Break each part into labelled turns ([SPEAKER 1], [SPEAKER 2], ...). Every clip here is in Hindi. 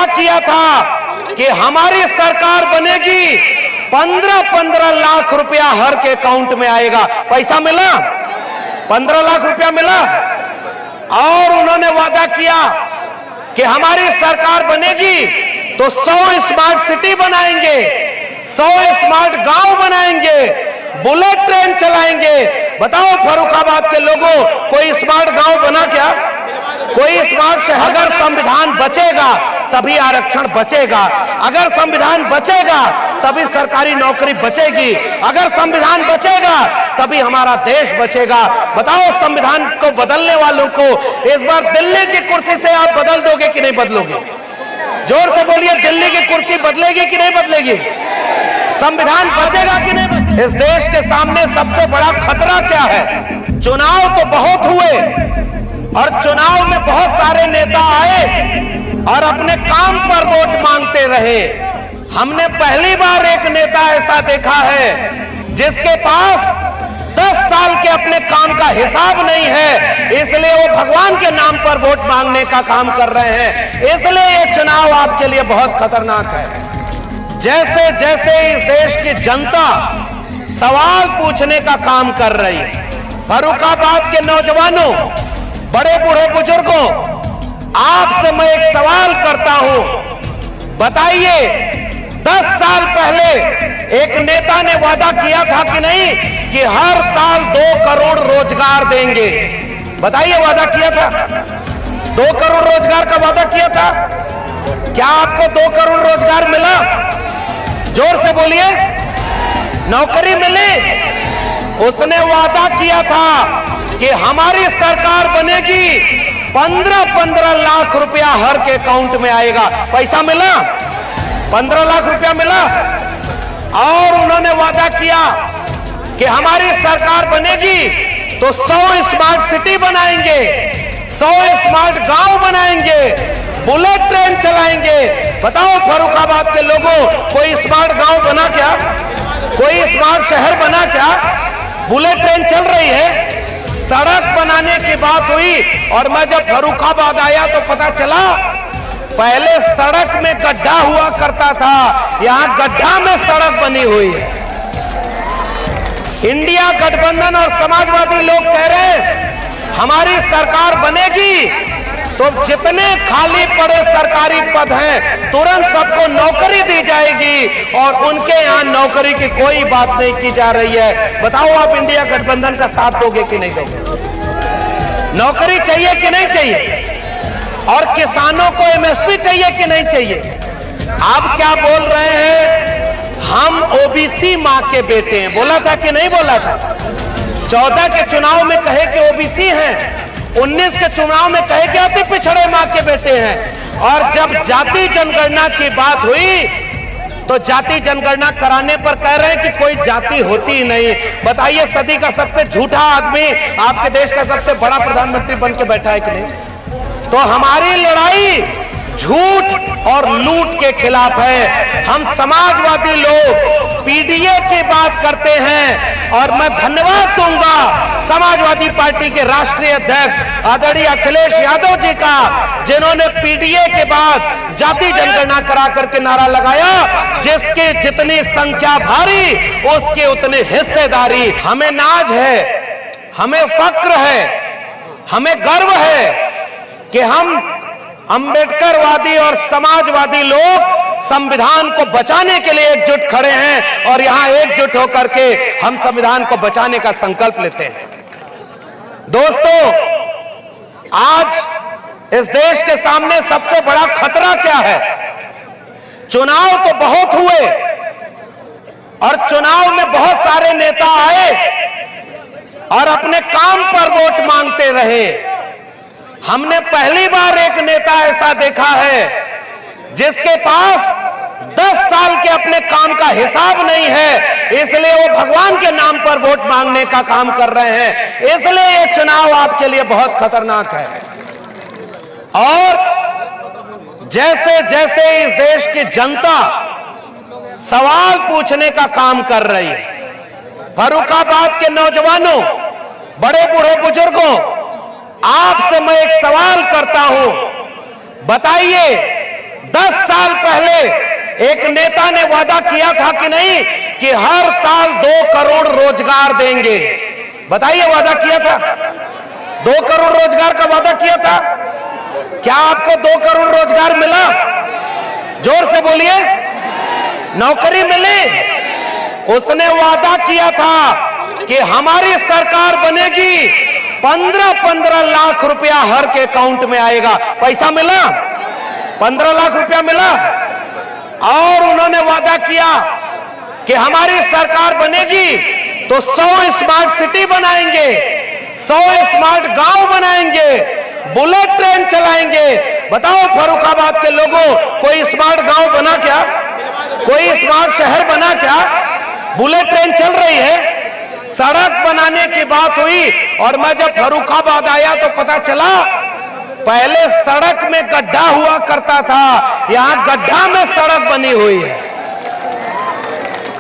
[SPEAKER 1] वादा किया था कि हमारी सरकार बनेगी 15-15 लाख रुपया हर के अकाउंट में आएगा। पैसा मिला? 15 लाख रुपया मिला। और उन्होंने वादा किया कि हमारी सरकार बनेगी तो 100 स्मार्ट सिटी बनाएंगे, 100 स्मार्ट गांव बनाएंगे, बुलेट ट्रेन चलाएंगे। बताओ फर्रुखाबाद के लोगों, कोई स्मार्ट गांव बना क्या? कोई स्मार्ट शहर? अगर संविधान बचेगा तभी आरक्षण बचेगा, अगर संविधान बचेगा तभी सरकारी नौकरी बचेगी, अगर संविधान बचेगा तभी हमारा देश बचेगा। बताओ संविधान को बदलने वालों को इस बार दिल्ली की कुर्सी से आप बदल दोगे कि नहीं बदलोगे? जोर से बोलिए, दिल्ली की कुर्सी बदलेगी कि नहीं बदलेगी? संविधान बचेगा कि नहीं बचेगा? इस देश के सामने सबसे बड़ा खतरा क्या है? चुनाव तो बहुत हुए और चुनाव में बहुत सारे नेता आए और अपने काम पर वोट मांगते रहे। हमने पहली बार एक नेता ऐसा देखा है जिसके पास 10 साल के अपने काम का हिसाब नहीं है, इसलिए वो भगवान के नाम पर वोट मांगने का काम कर रहे हैं। इसलिए ये चुनाव आपके लिए बहुत खतरनाक है। जैसे जैसे इस देश की जनता सवाल पूछने का काम कर रही है, फर्रुखाबाद के नौजवानों, बड़े बूढ़े बुजुर्गों, आपसे मैं एक सवाल करता हूं, बताइए 10 साल पहले एक नेता ने वादा किया था कि नहीं कि हर साल 2 करोड़ रोजगार देंगे? बताइए, वादा किया था? 2 करोड़ रोजगार का वादा किया था। क्या आपको 2 करोड़ रोजगार मिला? जोर से बोलिए, नौकरी मिली? उसने वादा किया था कि हमारी सरकार बनेगी 15-15 लाख रुपया हर के अकाउंट में आएगा। पैसा मिला? 15 लाख रुपया मिला। और उन्होंने वादा किया कि हमारी सरकार बनेगी तो 100 स्मार्ट सिटी बनाएंगे, 100 स्मार्ट गांव बनाएंगे, बुलेट ट्रेन चलाएंगे। बताओ फर्रुखाबाद के लोगों, कोई स्मार्ट गांव बना क्या? कोई स्मार्ट शहर बना क्या? बुलेट ट्रेन चल रही है। सड़क बनाने की बात हुई और मैं जब फर्रुखाबाद आया तो पता चला पहले सड़क में गड्ढा हुआ करता था, यहां गड्ढा में सड़क बनी हुई है। इंडिया गठबंधन और समाजवादी लोग कह रहे हैं हमारी सरकार बनेगी तो जितने खाली पड़े सरकारी पद हैं तुरंत सबको नौकरी दी जाएगी और उनके यहां नौकरी की कोई बात नहीं की जा रही है। बताओ आप इंडिया गठबंधन का साथ दोगे कि नहीं दोगे? नौकरी चाहिए कि नहीं चाहिए? और किसानों को एमएसपी चाहिए कि नहीं चाहिए? आप क्या बोल रहे हैं? हम ओबीसी मां के बेटे हैं। बोला था कि नहीं बोला था? 14 के चुनाव में कहे कि ओबीसी हैं, 19 के चुनाव में कहे कि अति पिछड़े मां के बेटे हैं। और जब जाति जनगणना की बात हुई तो जाति जनगणना कराने पर कह रहे हैं कि कोई जाति होती ही नहीं। बताइए, सदी का सबसे झूठा आदमी आपके देश का सबसे बड़ा प्रधानमंत्री बन के बैठा है कि नहीं? तो हमारी लड़ाई झूठ और लूट के खिलाफ है। हम समाजवादी लोग पीडीए की बात करते हैं और मैं धन्यवाद दूंगा समाजवादी पार्टी के राष्ट्रीय अध्यक्ष आदरणीय अखिलेश यादव जी का, जिन्होंने पीडीए के बाद जाति जनगणना करा करके नारा लगाया, जिसकी जितनी संख्या भारी उसकी उतनी हिस्सेदारी। हमें नाज है, हमें फक्र है, हमें गर्व है कि हम अंबेडकरवादी और समाजवादी लोग संविधान को बचाने के लिए एकजुट खड़े हैं और यहां एकजुट होकर के हम संविधान को बचाने का संकल्प लेते हैं। दोस्तों, आज इस देश के सामने सबसे बड़ा खतरा क्या है? चुनाव तो बहुत हुए और चुनाव में बहुत सारे नेता आए और अपने काम पर वोट मांगते रहे। हमने पहली बार एक नेता ऐसा देखा है जिसके पास 10 साल के अपने काम का हिसाब नहीं है, इसलिए वो भगवान के नाम पर वोट मांगने का काम कर रहे हैं। इसलिए ये चुनाव आपके लिए बहुत खतरनाक है। और जैसे जैसे इस देश की जनता सवाल पूछने का काम कर रही है, फर्रुखाबाद के नौजवानों, बड़े बूढ़े बुजुर्गों, आपसे मैं एक सवाल करता हूं, बताइए 10 साल पहले एक नेता ने वादा किया था कि नहीं कि हर साल 2 करोड़ रोजगार देंगे। बताइए, वादा किया था? 2 करोड़ रोजगार का वादा किया था। क्या आपको 2 करोड़ रोजगार मिला? जोर से बोलिए। नौकरी मिली? उसने वादा किया था कि हमारी सरकार बनेगी 15-15 लाख रुपया हर के अकाउंट में आएगा। पैसा मिला? 15 लाख रुपया मिला। और उन्होंने वादा किया कि हमारी सरकार बनेगी तो 100 स्मार्ट सिटी बनाएंगे, 100 स्मार्ट गांव बनाएंगे, बुलेट ट्रेन चलाएंगे। बताओ फर्रुखाबाद के लोगों, कोई स्मार्ट गांव बना क्या? कोई स्मार्ट शहर बना क्या? बुलेट ट्रेन चल रही है? सड़क बनाने की बात हुई और मैं जब फर्रुखाबाद आया तो पता चला पहले सड़क में गड्ढा हुआ करता था, यहां गड्ढा में सड़क बनी हुई है।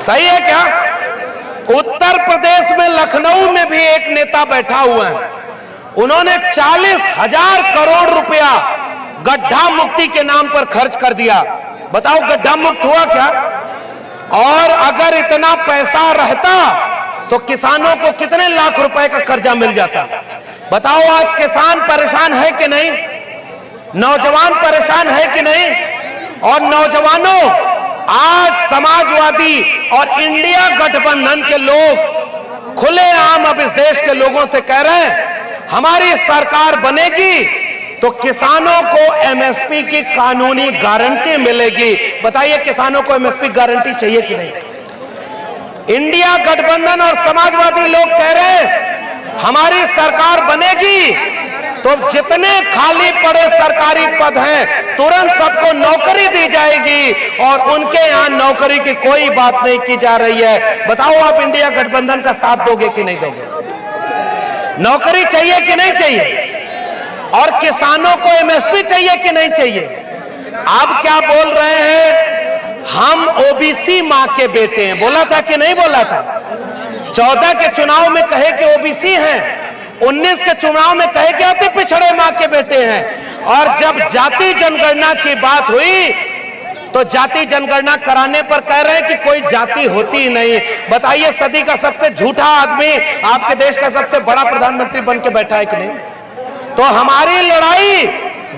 [SPEAKER 1] सही है क्या? उत्तर प्रदेश में लखनऊ में भी एक नेता बैठा हुआ है, उन्होंने 40,000 करोड़ रुपया गड्ढा मुक्ति के नाम पर खर्च कर दिया। बताओ गड्ढा मुक्त हुआ क्या? और अगर इतना पैसा रहता तो किसानों को कितने लाख रुपए का कर्जा मिल जाता। बताओ आज किसान परेशान है कि नहीं? नौजवान परेशान है कि नहीं? और नौजवानों, आज समाजवादी और इंडिया गठबंधन के लोग खुलेआम अब इस देश के लोगों से कह रहे हैं हमारी सरकार बनेगी तो किसानों को एमएसपी की कानूनी गारंटी मिलेगी। बताइए किसानों को एमएसपी गारंटी चाहिए कि नहीं? इंडिया गठबंधन और समाजवादी लोग कह रहे हैं हमारी सरकार बनेगी तो जितने खाली पड़े सरकारी पद हैं तुरंत सबको नौकरी दी जाएगी और उनके यहां नौकरी की कोई बात नहीं की जा रही है। बताओ आप इंडिया गठबंधन का साथ दोगे कि नहीं दोगे? नौकरी चाहिए कि नहीं चाहिए? और किसानों को एमएसपी चाहिए कि नहीं चाहिए? आप क्या बोल रहे हैं? हम ओबीसी मां के बेटे हैं। बोला था कि नहीं बोला था? 14 के चुनाव में कहे कि ओबीसी हैं, 19 के चुनाव में कहे कि अति पिछड़े मां के बेटे हैं। और जब जाति जनगणना की बात हुई तो जाति जनगणना कराने पर कह रहे हैं कि कोई जाति होती ही नहीं। बताइए सदी का सबसे झूठा आदमी आपके देश का सबसे बड़ा प्रधानमंत्री बन के बैठा है कि नहीं? तो हमारी लड़ाई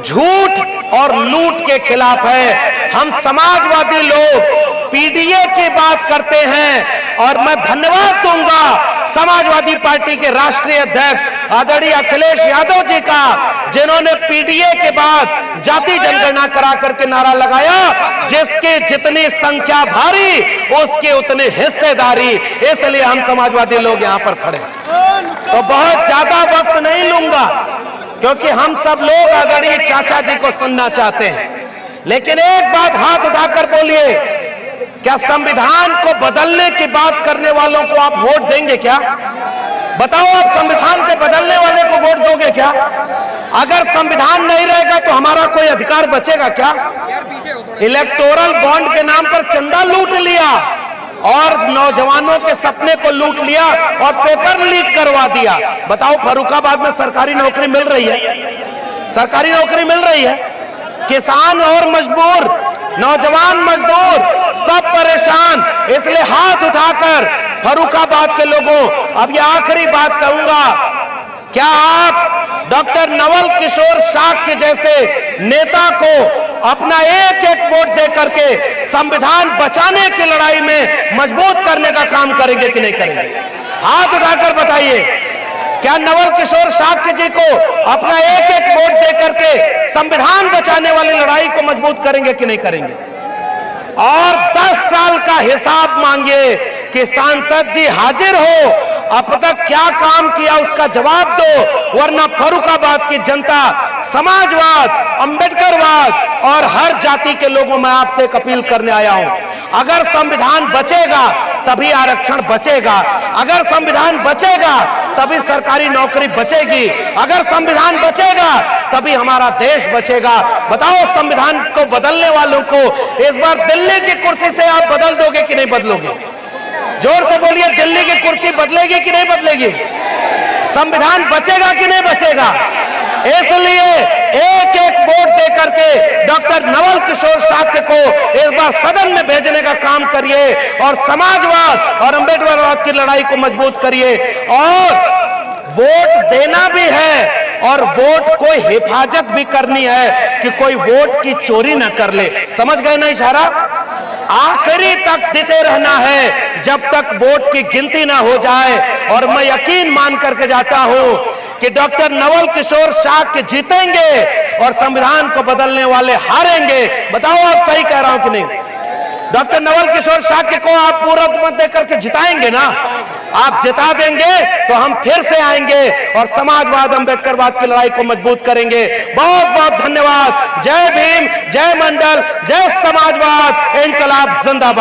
[SPEAKER 1] झूठ और लूट के खिलाफ है। हम समाजवादी लोग पीडीए की बात करते हैं और मैं धन्यवाद दूंगा समाजवादी पार्टी के राष्ट्रीय अध्यक्ष आदरणीय अखिलेश यादव जी का, जिन्होंने पीडीए के बाद जाति जनगणना करा करके नारा लगाया जिसकी जितनी संख्या भारी उसकी उतनी हिस्सेदारी। इसलिए हम समाजवादी लोग यहां पर खड़े। तो बहुत ज्यादा वक्त नहीं लूंगा क्योंकि हम सब लोग आदरणीय चाचा जी को सुनना चाहते हैं। लेकिन एक बात हाथ उठाकर बोलिए, क्या संविधान को बदलने की बात करने वालों को आप वोट देंगे क्या? बताओ आप संविधान के बदलने वाले को वोट दोगे क्या? अगर संविधान नहीं रहेगा तो हमारा कोई अधिकार बचेगा क्या? इलेक्टोरल बॉन्ड के नाम पर चंदा लूट लिया और नौजवानों के सपने को लूट लिया और पेपर लीक करवा दिया। बताओ फर्रुखाबाद में सरकारी नौकरी मिल रही है? सरकारी नौकरी मिल रही है? किसान और मजबूर, नौजवान मजदूर सब परेशान। इसलिए हाथ उठाकर फर्रुखाबाद के लोगों, अब ये आखिरी बात कहूंगा, क्या आप डॉक्टर नवल किशोर शाह के जैसे नेता को अपना एक एक वोट दे करके संविधान बचाने की लड़ाई में मजबूत करने का काम करेंगे कि नहीं करेंगे? हाथ उठाकर बताइए, क्या नवल किशोर शाह जी को अपना एक एक वोट दे करके संविधान बचाने वाली लड़ाई को मजबूत करेंगे कि नहीं करेंगे? और 10 साल का हिसाब मांगिए कि सांसद जी हाजिर हो, अब तक क्या काम किया उसका जवाब दो, वरना फर्रुखाबाद की जनता समाजवाद, अंबेडकरवाद और हर जाति के लोगों में आपसे एक अपील करने आया हूं। अगर संविधान बचेगा तभी आरक्षण बचेगा, अगर संविधान बचेगा तभी सरकारी नौकरी बचेगी, अगर संविधान बचेगा तभी हमारा देश बचेगा। बताओ संविधान को बदलने वालों को इस बार दिल्ली की कुर्सी से आप बदल दोगे कि नहीं बदलोगे? जोर से बोलिए, दिल्ली की कुर्सी बदलेगी कि नहीं बदलेगी? संविधान बचेगा कि नहीं बचेगा? इसलिए एक एक वोट दे करके डॉक्टर नवल किशोर शाक्य को इस बार सदन में भेजने का काम करिए और समाजवाद और अम्बेडकरवाद की लड़ाई को मजबूत करिए। और वोट देना भी है और वोट को हिफाजत भी करनी है कि कोई वोट की चोरी ना कर ले। समझ गए ना इशारा? आखिरी तक देते रहना है जब तक वोट की गिनती ना हो जाए। और मैं यकीन मान करके जाता हूं कि डॉक्टर नवल किशोर शाक्य जीतेंगे और संविधान को बदलने वाले हारेंगे। बताओ आप सही कह रहा हूं कि नहीं? डॉक्टर नवल किशोर शाक्य को आप पूरा मत देकर के जिताएंगे ना? आप जिता देंगे तो हम फिर से आएंगे और समाजवाद अम्बेडकरवाद की लड़ाई को मजबूत करेंगे। बहुत बहुत धन्यवाद। जय भीम, जय मंडल, जय समाजवाद, इंकलाब जिंदाबाद।